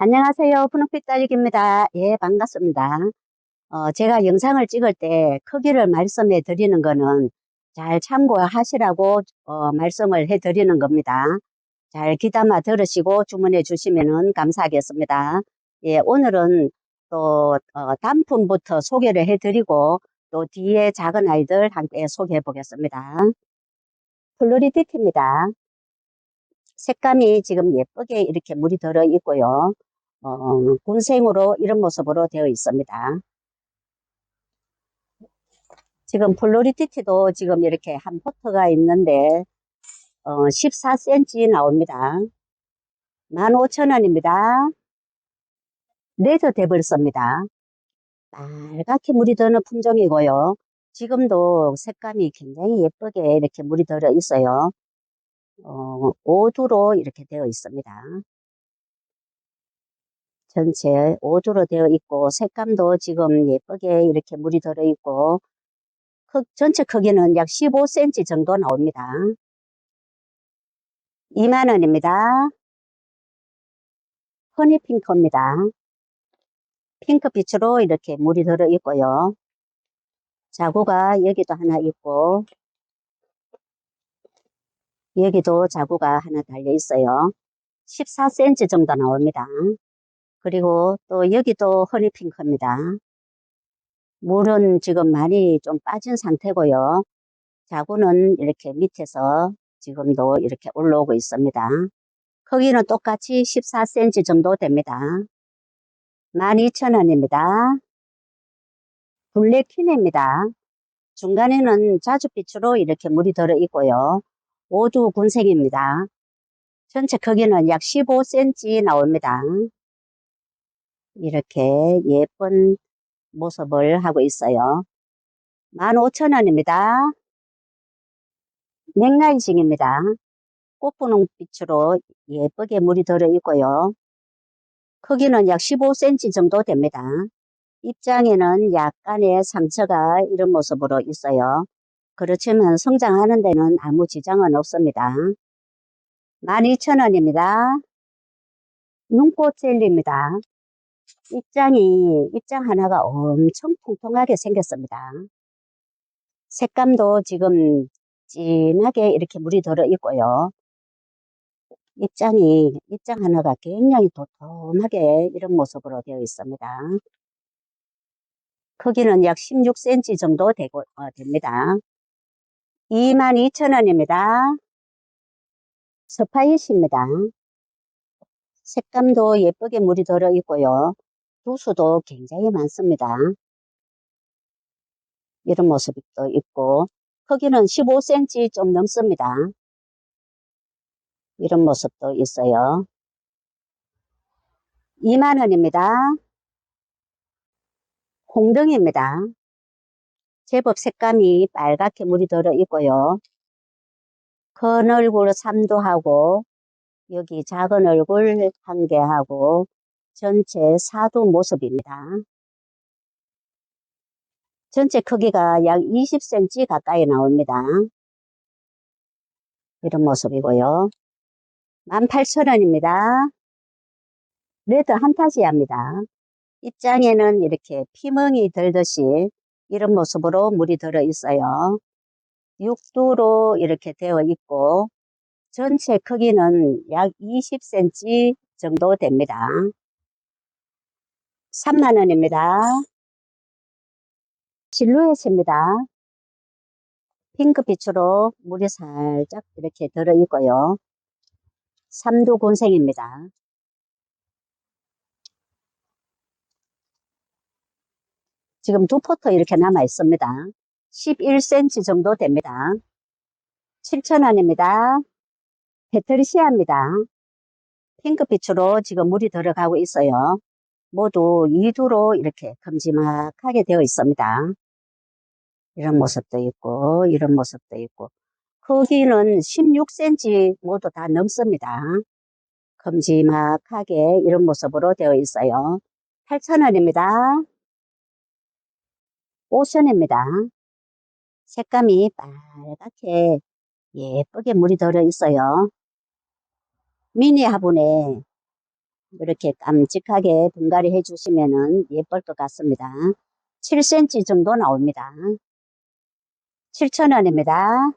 안녕하세요. 푸른빛 딸기입니다. 예, 반갑습니다. 제가 영상을 찍을 때 크기를 말씀해 드리는 거는 잘 참고하시라고 말씀을 해 드리는 겁니다. 잘 귀담아 들으시고 주문해 주시면 감사하겠습니다. 예, 오늘은 또 단품부터 소개를 해 드리고 또 뒤에 작은 아이들 함께 소개해 보겠습니다. 플로리디티입니다. 색감이 지금 예쁘게 이렇게 물이 들어 있고요. 군생으로 이런 모습으로 되어 있습니다. 지금 플로리티티도 지금 이렇게 한 포트가 있는데 14cm 나옵니다. 15,000원입니다. 레드 데블스입니다. 빨갛게 물이 드는 품종이고요. 지금도 색감이 굉장히 예쁘게 이렇게 물이 들어 있어요. 오두로 이렇게 되어 있습니다. 전체 오두로 되어 있고 색감도 지금 예쁘게 이렇게 물이 들어 있고 전체 크기는 약 15cm 정도 나옵니다. 2만원입니다. 허니핑크입니다. 핑크빛으로 이렇게 물이 들어 있고요. 자구가 여기도 하나 있고 여기도 자구가 하나 달려 있어요. 14cm 정도 나옵니다. 그리고 또 여기도 허니핑크입니다. 물은 지금 많이 좀 빠진 상태고요. 자구는 이렇게 밑에서 지금도 이렇게 올라오고 있습니다. 크기는 똑같이 14cm 정도 됩니다. 12,000원입니다. 블랙퀸입니다. 중간에는 자줏빛으로 이렇게 물이 들어 있고요. 오두 군색입니다. 전체 크기는 약 15cm 나옵니다. 이렇게 예쁜 모습을 하고 있어요. 15,000원입니다. 맥라이징입니다. 꽃분홍빛으로 예쁘게 물이 들어 있고요. 크기는 약 15cm 정도 됩니다. 입장에는 약간의 상처가 이런 모습으로 있어요. 그렇지만 성장하는 데는 아무 지장은 없습니다. 12,000원입니다. 눈꽃 젤리입니다. 입장 하나가 엄청 통통하게 생겼습니다. 색감도 지금 진하게 이렇게 물이 들어 있고요. 입장 하나가 굉장히 도톰하게 이런 모습으로 되어 있습니다. 크기는 약 16cm 정도 됩니다. 22,000원입니다. 스파이시입니다. 색감도 예쁘게 물이 들어 있고요. 두수도 굉장히 많습니다. 이런 모습도 있고 크기는 15cm 좀 넘습니다. 이런 모습도 있어요. 2만원입니다. 홍등입니다. 제법 색감이 빨갛게 물이 들어 있고요. 큰 얼굴 3도 하고 여기 작은 얼굴 1개 하고 전체 4도 모습입니다. 전체 크기가 약 20cm 가까이 나옵니다. 이런 모습이고요. 18,000원입니다. 레드 한타지아입니다. 입장에는 이렇게 피멍이 들듯이 이런 모습으로 물이 들어 있어요. 6두로 이렇게 되어 있고 전체 크기는 약 20cm 정도 됩니다. 3만원입니다. 실루엣입니다. 핑크빛으로 물이 살짝 이렇게 들어 있고요. 3두 군생입니다. 지금 두 포트 이렇게 남아 있습니다. 11cm 정도 됩니다. 7,000원입니다. 페트리시아입니다. 핑크빛으로 지금 물이 들어가고 있어요. 모두 2두로 이렇게 큼지막하게 되어 있습니다. 이런 모습도 있고 이런 모습도 있고 크기는 16cm 모두 다 넘습니다. 큼지막하게 이런 모습으로 되어 있어요. 8,000원입니다. 오션입니다. 색감이 빨갛게 예쁘게 물이 들어 있어요. 미니 화분에 이렇게 깜찍하게 분갈이 해주시면은 예쁠 것 같습니다. 7cm 정도 나옵니다. 7,000원입니다.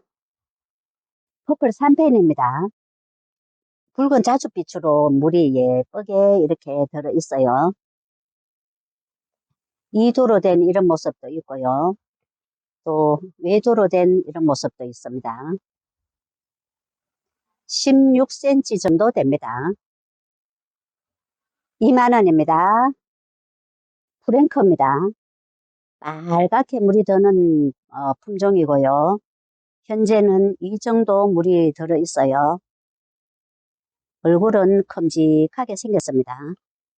퍼플 3펜입니다. 붉은 자줏빛으로 물이 예쁘게 이렇게 들어 있어요. 2도로 된 이런 모습도 있고요. 또 외도로 된 이런 모습도 있습니다. 16cm 정도 됩니다. 2만원입니다. 프랭크입니다. 빨갛게 물이 드는 품종이고요. 현재는 이 정도 물이 들어 있어요. 얼굴은 큼직하게 생겼습니다.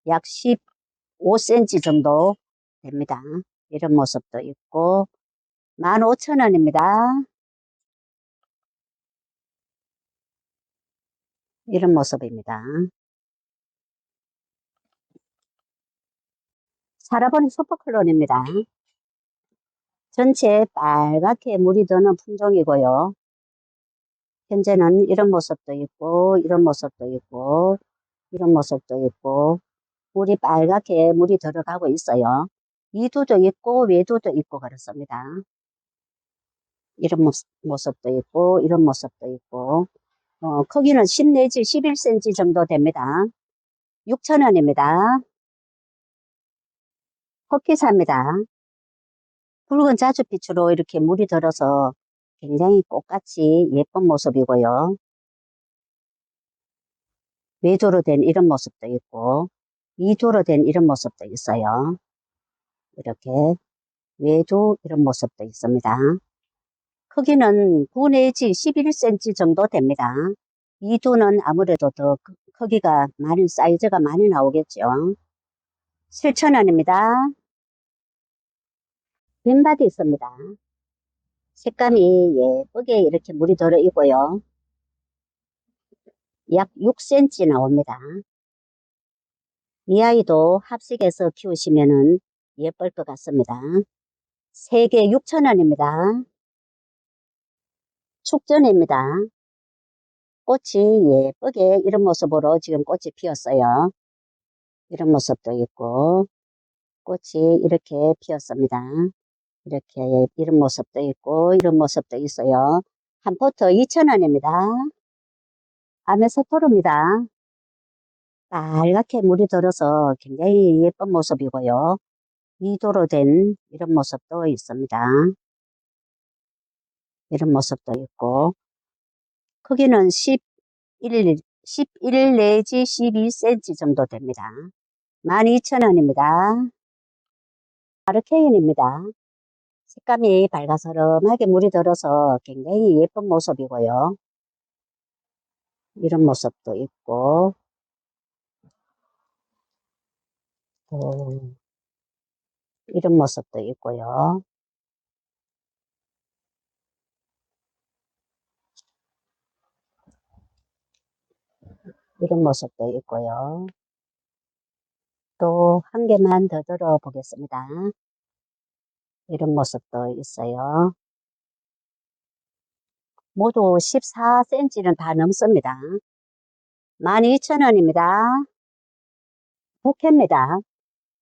약 15cm 정도 됩니다. 이런 모습도 있고 15,000원입니다. 이런 모습입니다. 사라버니 슈퍼클론입니다. 전체 빨갛게 물이 드는 품종이고요. 현재는 이런 모습도 있고 이런 모습도 있고 이런 모습도 있고 물이 빨갛게 물이 들어가고 있어요. 이두도 있고 외두도 있고 그렇습니다. 이런 모습도 있고 이런 모습도 있고 크기는 10 내지 11cm 정도 됩니다. 6,000원입니다. 흑기사입니다. 붉은 자줏빛으로 이렇게 물이 들어서 굉장히 꽃같이 예쁜 모습이고요. 외도로 된 이런 모습도 있고 이도로 된 이런 모습도 있어요. 이렇게 외도 이런 모습도 있습니다. 크기는 9 내지 11cm 정도 됩니다. 이두는 아무래도 더 크기가 많은 사이즈가 많이 나오겠죠. 7,000원입니다. 빈바디 있습니다. 색감이 예쁘게 이렇게 물이 들어 있고요. 약 6cm 나옵니다. 이 아이도 합식해서 키우시면 예쁠 것 같습니다. 3개 6,000원입니다. 축전입니다. 꽃이 예쁘게 이런 모습으로 지금 꽃이 피었어요. 이런 모습도 있고 꽃이 이렇게 피었습니다. 이렇게 이런 모습도 있고 이런 모습도 있어요. 한 포트 2,000원입니다. 아메소토르입니다. 빨갛게 물이 들어서 굉장히 예쁜 모습이고요. 2도로 된 이런 모습도 있습니다. 이런 모습도 있고 크기는 11 내지 12cm 정도 됩니다. 12,000원입니다. 아르케인입니다. 색감이 밝아서름하게 물이 들어서 굉장히 예쁜 모습이고요. 이런 모습도 있고 또 이런 모습도 있고요. 이런 모습도 있고요. 또 한 개만 더 들어 보겠습니다. 이런 모습도 있어요. 모두 14cm는 다 넘습니다. 12,000원입니다. 부케입니다.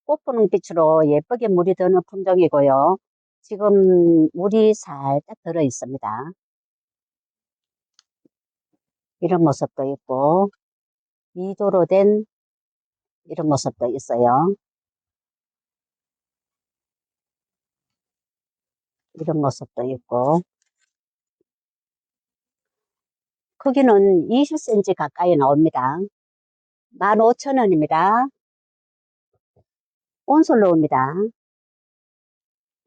꽃분홍빛으로 예쁘게 물이 드는 품종이고요. 지금 물이 살짝 들어 있습니다. 이런 모습도 있고 2도로 된 이런 모습도 있어요. 이런 모습도 있고 크기는 20cm 가까이 나옵니다. 15,000원입니다. 온솔로입니다.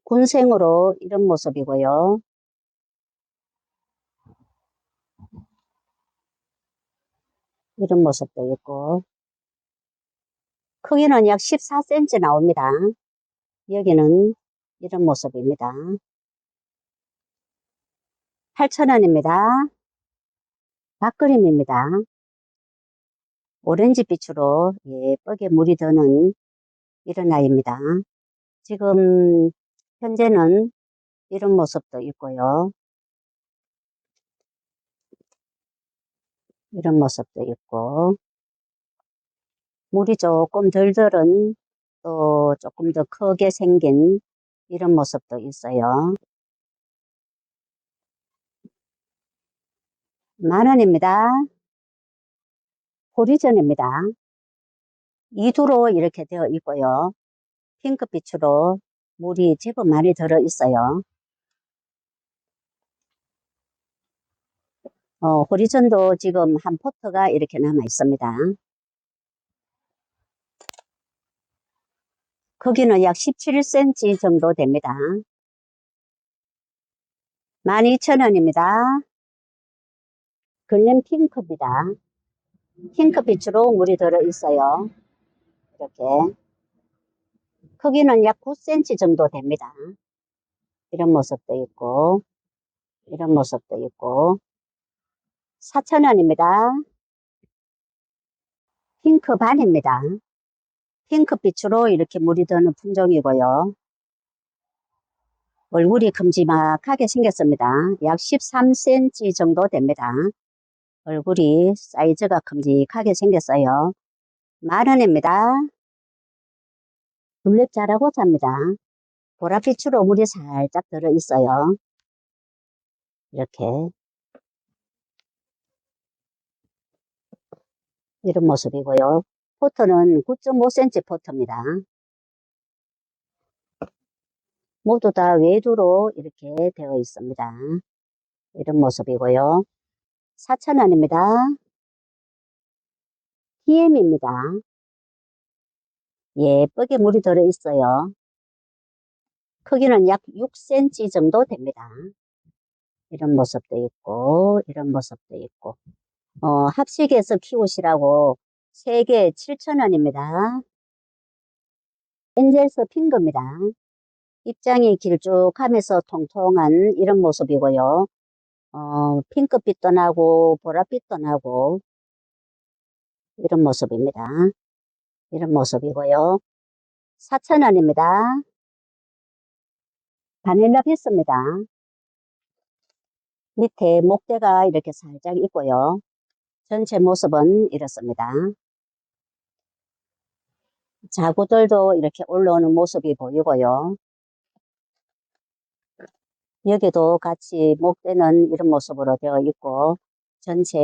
군생으로 이런 모습이고요. 이런 모습도 있고 크기는 약 14cm 나옵니다. 여기는 이런 모습입니다. 8,000원입니다. 박그림입니다. 오렌지빛으로 예쁘게 물이 드는 이런 아이입니다. 지금 현재는 이런 모습도 있고요. 이런 모습도 있고 물이 조금 덜 들은 또 조금 더 크게 생긴 이런 모습도 있어요. 10,000원입니다. 호리전입니다. 이두로 이렇게 되어 있고요. 핑크빛으로 물이 제법 많이 들어 있어요. 호리전도 지금 한 포트가 이렇게 남아 있습니다. 크기는 약 17cm 정도 됩니다. 12,000원입니다. 글램 핑크입니다. 핑크빛으로 물이 들어 있어요. 이렇게. 크기는 약 9cm 정도 됩니다. 이런 모습도 있고, 이런 모습도 있고. 4,000원입니다. 핑크 반입니다. 핑크빛으로 이렇게 물이 드는 품종이고요. 얼굴이 큼지막하게 생겼습니다. 약 13cm 정도 됩니다. 얼굴이 사이즈가 큼직하게 생겼어요. 10,000원입니다. 둘렙 자라고자입니다. 보랏빛으로 물이 살짝 들어 있어요. 이렇게. 이런 모습이고요. 포트는 9.5cm 포트입니다. 모두 다 외두로 이렇게 되어 있습니다. 이런 모습이고요. 4,000원입니다. TM입니다. 예쁘게 물이 들어 있어요. 크기는 약 6cm 정도 됩니다. 이런 모습도 있고, 이런 모습도 있고. 합식해서 키우시라고 3개 7,000원입니다. 엔젤스 핑크입니다. 입장이 길쭉하면서 통통한 이런 모습이고요. 핑크빛도 나고 보랏빛도 나고 이런 모습입니다. 이런 모습이고요. 4,000원입니다. 바닐라 비스입니다. 밑에 목대가 이렇게 살짝 있고요. 전체 모습은 이렇습니다. 자구들도 이렇게 올라오는 모습이 보이고요. 여기도 같이 목대는 이런 모습으로 되어 있고 전체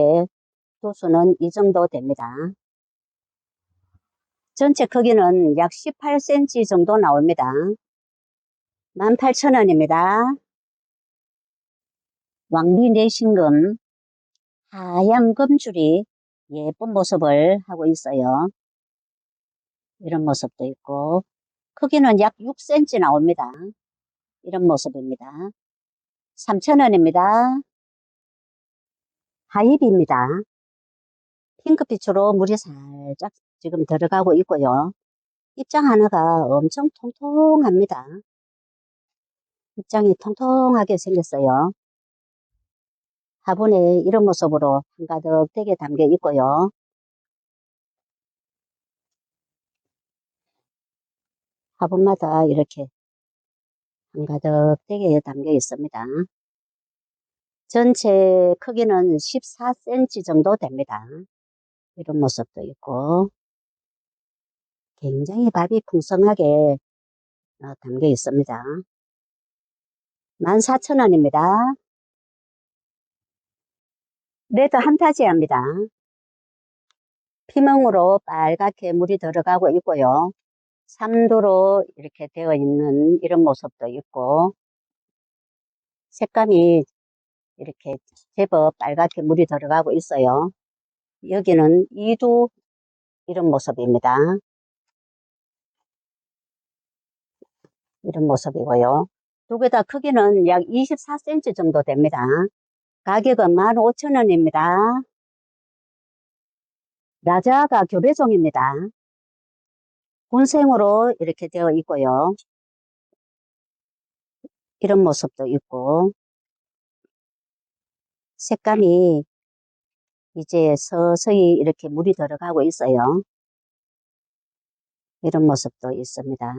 도수는 이 정도 됩니다. 전체 크기는 약 18cm 정도 나옵니다. 18,000원입니다. 왕비 내신금 하얀 금줄이 예쁜 모습을 하고 있어요. 이런 모습도 있고 크기는 약 6cm 나옵니다. 이런 모습입니다. 3,000원입니다. 하이비입니다. 핑크빛으로 물이 살짝 지금 들어가고 있고요. 입장 하나가 엄청 통통합니다. 입장이 통통하게 생겼어요. 화분에 이런 모습으로 한가득 되게 담겨 있고요. 화분마다 이렇게 한가득 되게 담겨 있습니다. 전체 크기는 14cm 정도 됩니다. 이런 모습도 있고 굉장히 밥이 풍성하게 담겨 있습니다. 14,000원입니다. 레드 한타지아입니다. 피멍으로 빨갛게 물이 들어가고 있고요. 3도로 이렇게 되어 있는 이런 모습도 있고 색감이 이렇게 제법 빨갛게 물이 들어가고 있어요. 여기는 2도 이런 모습입니다. 이런 모습이고요. 두 개 다 크기는 약 24cm 정도 됩니다. 가격은 15,000원입니다. 라자가 교배종입니다. 군생으로 이렇게 되어 있고요. 이런 모습도 있고 색감이 이제 서서히 이렇게 물이 들어가고 있어요. 이런 모습도 있습니다.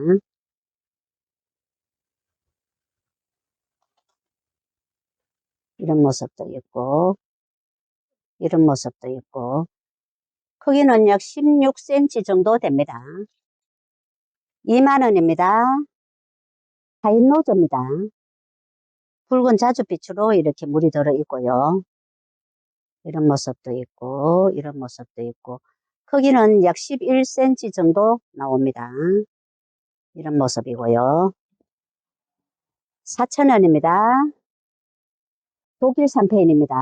이런 모습도 있고 이런 모습도 있고 크기는 약 16cm 정도 됩니다. 2만원입니다. 하얀노즈입니다. 붉은 자줏빛으로 이렇게 물이 들어 있고요. 이런 모습도 있고, 이런 모습도 있고, 크기는 약 11cm 정도 나옵니다. 이런 모습이고요. 4,000원입니다. 독일 삼페인입니다.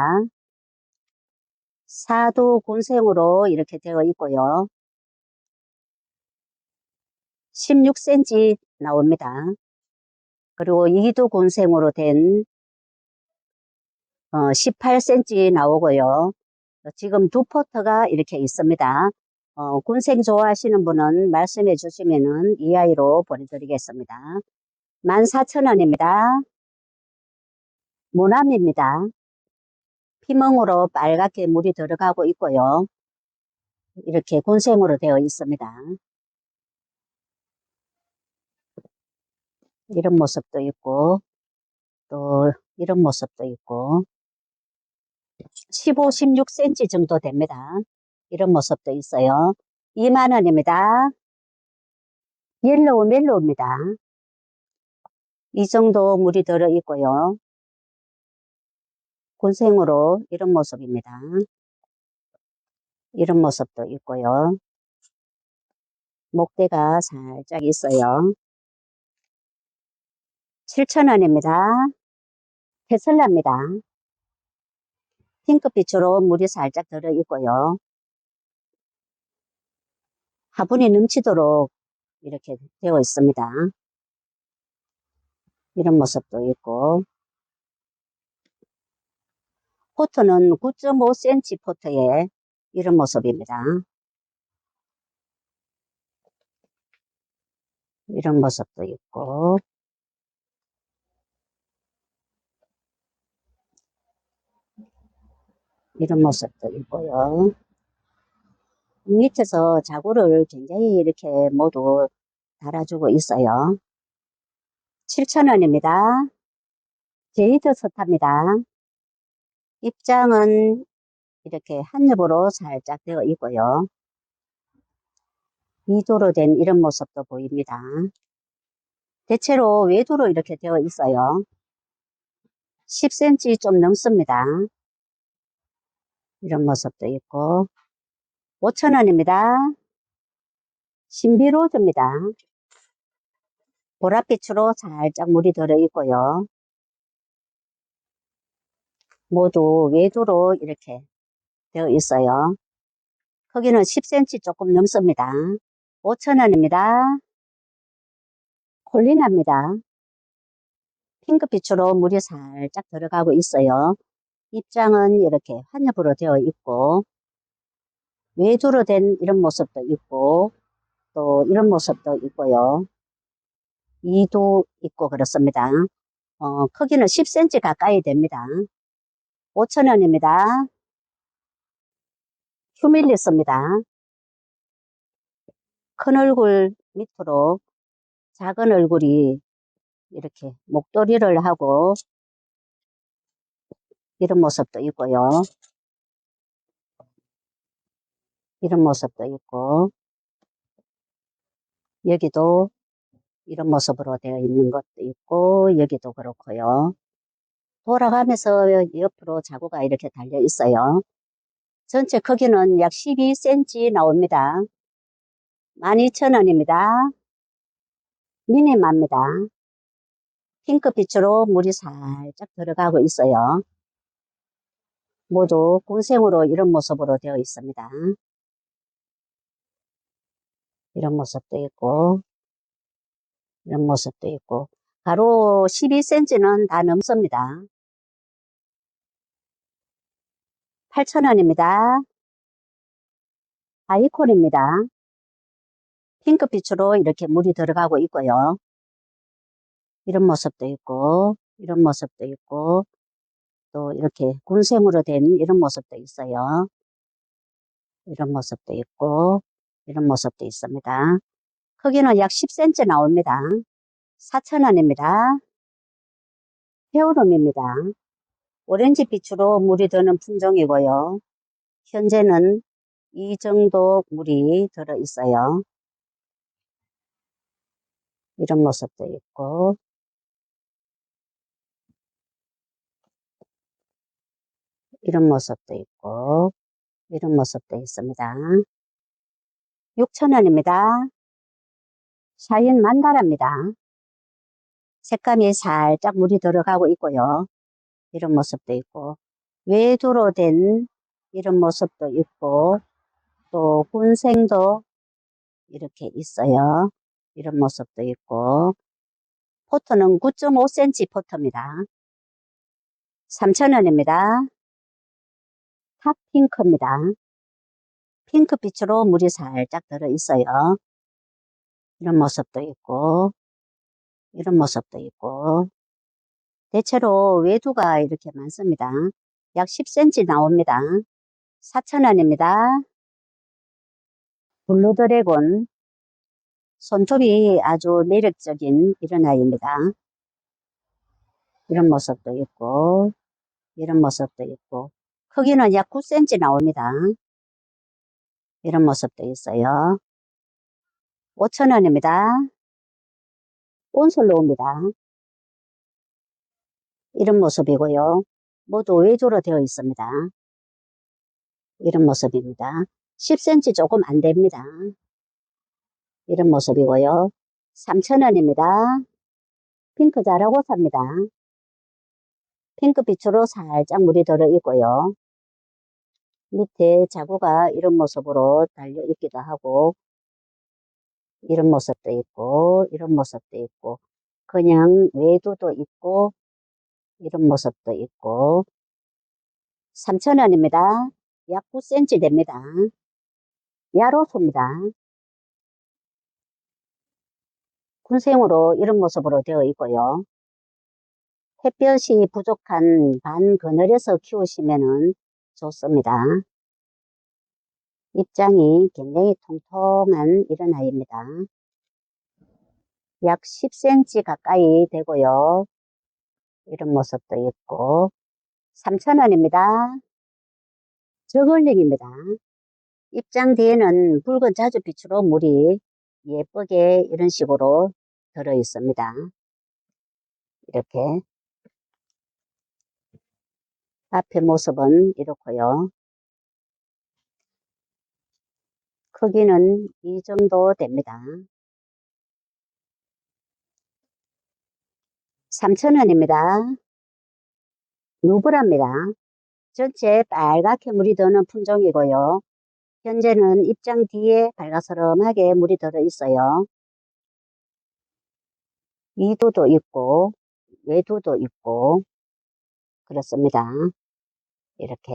사두 군생으로 이렇게 되어 있고요. 16cm 나옵니다. 그리고 이두 군생으로 된 18cm 나오고요. 지금 두 포트가 이렇게 있습니다. 군생 좋아하시는 분은 말씀해 주시면은 이 아이로 보내드리겠습니다. 14,000원입니다. 모남입니다. 피멍으로 빨갛게 물이 들어가고 있고요. 이렇게 군생으로 되어 있습니다. 이런 모습도 있고, 또 이런 모습도 있고, 15, 16cm 정도 됩니다. 이런 모습도 있어요. 2만원입니다. 옐로우 멜로우입니다. 이 정도 물이 들어 있고요. 군생으로 이런 모습입니다. 이런 모습도 있고요. 목대가 살짝 있어요. 7,000원입니다. 테슬라입니다. 핑크빛으로 물이 살짝 들어 있고요. 화분이 넘치도록 이렇게 되어 있습니다. 이런 모습도 있고, 포트는 9.5cm 포트에 이런 모습입니다. 이런 모습도 있고, 이런 모습도 있고요. 밑에서 자구를 굉장히 이렇게 모두 달아주고 있어요. 7,000원입니다. 제이드 스타입니다. 입장은 이렇게 한 겹으로 살짝 되어 있고요. 2도로 된 이런 모습도 보입니다. 대체로 외도로 이렇게 되어 있어요. 10cm 좀 넘습니다. 이런 모습도 있고, 5,000원입니다. 신비로즈입니다. 보랏빛으로 살짝 물이 들어 있고요. 모두 외도로 이렇게 되어 있어요. 크기는 10cm 조금 넘습니다. 5,000원입니다. 콜리나입니다. 핑크빛으로 물이 살짝 들어가고 있어요. 입장은 이렇게 환엽으로 되어 있고, 외두로 된 이런 모습도 있고, 또 이런 모습도 있고요. 2도 있고 그렇습니다. 크기는 10cm 가까이 됩니다. 5,000원입니다. 휴밀리스입니다. 큰 얼굴 밑으로 작은 얼굴이 이렇게 목도리를 하고 이런 모습도 있고요. 이런 모습도 있고, 여기도 이런 모습으로 되어 있는 것도 있고, 여기도 그렇고요. 돌아가면서 옆으로 자구가 이렇게 달려 있어요. 전체 크기는 약 12cm 나옵니다. 12,000원입니다. 미니마입니다. 핑크빛으로 물이 살짝 들어가고 있어요. 모두 군생으로 이런 모습으로 되어 있습니다. 이런 모습도 있고, 이런 모습도 있고, 가로 12cm는 다 넘습니다. 8,000원입니다. 아이콘입니다. 핑크빛으로 이렇게 물이 들어가고 있고요. 이런 모습도 있고, 이런 모습도 있고, 또 이렇게 군생으로 된 이런 모습도 있어요. 이런 모습도 있고, 이런 모습도 있습니다. 크기는 약 10cm 나옵니다. 4,000원입니다. 헤어룸입니다. 오렌지빛으로 물이 드는 품종이고요. 현재는 이 정도 물이 들어 있어요. 이런 모습도 있고, 이런 모습도 있고, 이런 모습도 있습니다. 6,000원입니다. 샤인 만다라입니다. 색감이 살짝 물이 들어가고 있고요. 이런 모습도 있고, 외두로 된 이런 모습도 있고, 또 군생도 이렇게 있어요. 이런 모습도 있고, 포트는 9.5cm 포트입니다. 3,000원입니다. 탑핑크입니다. 핑크빛으로 물이 살짝 들어 있어요. 이런 모습도 있고, 이런 모습도 있고, 대체로 외두가 이렇게 많습니다. 약 10cm 나옵니다. 4,000원입니다. 블루드래곤, 손톱이 아주 매력적인 이런 아이입니다. 이런 모습도 있고, 이런 모습도 있고, 크기는 약 9cm 나옵니다. 이런 모습도 있어요. 5,000원입니다. 온솔로우입니다. 이런 모습이고요. 모두 외조로 되어 있습니다. 이런 모습입니다. 10cm 조금 안 됩니다. 이런 모습이고요. 3,000원입니다. 핑크 자라고 삽니다. 핑크빛으로 살짝 물이 들어 있고요. 밑에 자구가 이런 모습으로 달려 있기도 하고, 이런 모습도 있고, 이런 모습도 있고, 그냥 외두도 있고, 이런 모습도 있고, 3,000원입니다. 약 9cm 됩니다. 야로소입니다. 군생으로 이런 모습으로 되어 있고요. 햇볕이 부족한 반 그늘에서 키우시면 좋습니다. 입장이 굉장히 통통한 이런 아이입니다. 약 10cm 가까이 되고요. 이런 모습도 있고 3,000원입니다. 저글링입니다. 입장 뒤에는 붉은 자주빛으로 물이 예쁘게 이런 식으로 들어 있습니다. 이렇게 앞에 모습은 이렇고요. 크기는 이 정도 됩니다. 3,000원입니다. 누브라입니다. 전체 빨갛게 물이 드는 품종이고요. 현재는 입장 뒤에 밝아서름하게 물이 들어 있어요. 이두도 있고 외두도 있고 그렇습니다. 이렇게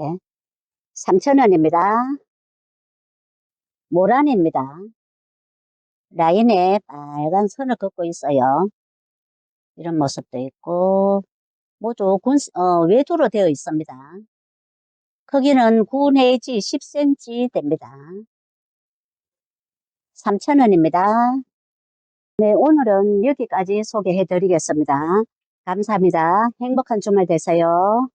3,000원입니다. 모란입니다. 라인에 빨간 선을 긋고 있어요. 이런 모습도 있고 모두 외두로 되어 있습니다. 크기는 9 내지 10cm 됩니다. 3,000원입니다. 네, 오늘은 여기까지 소개해 드리겠습니다. 감사합니다. 행복한 주말 되세요.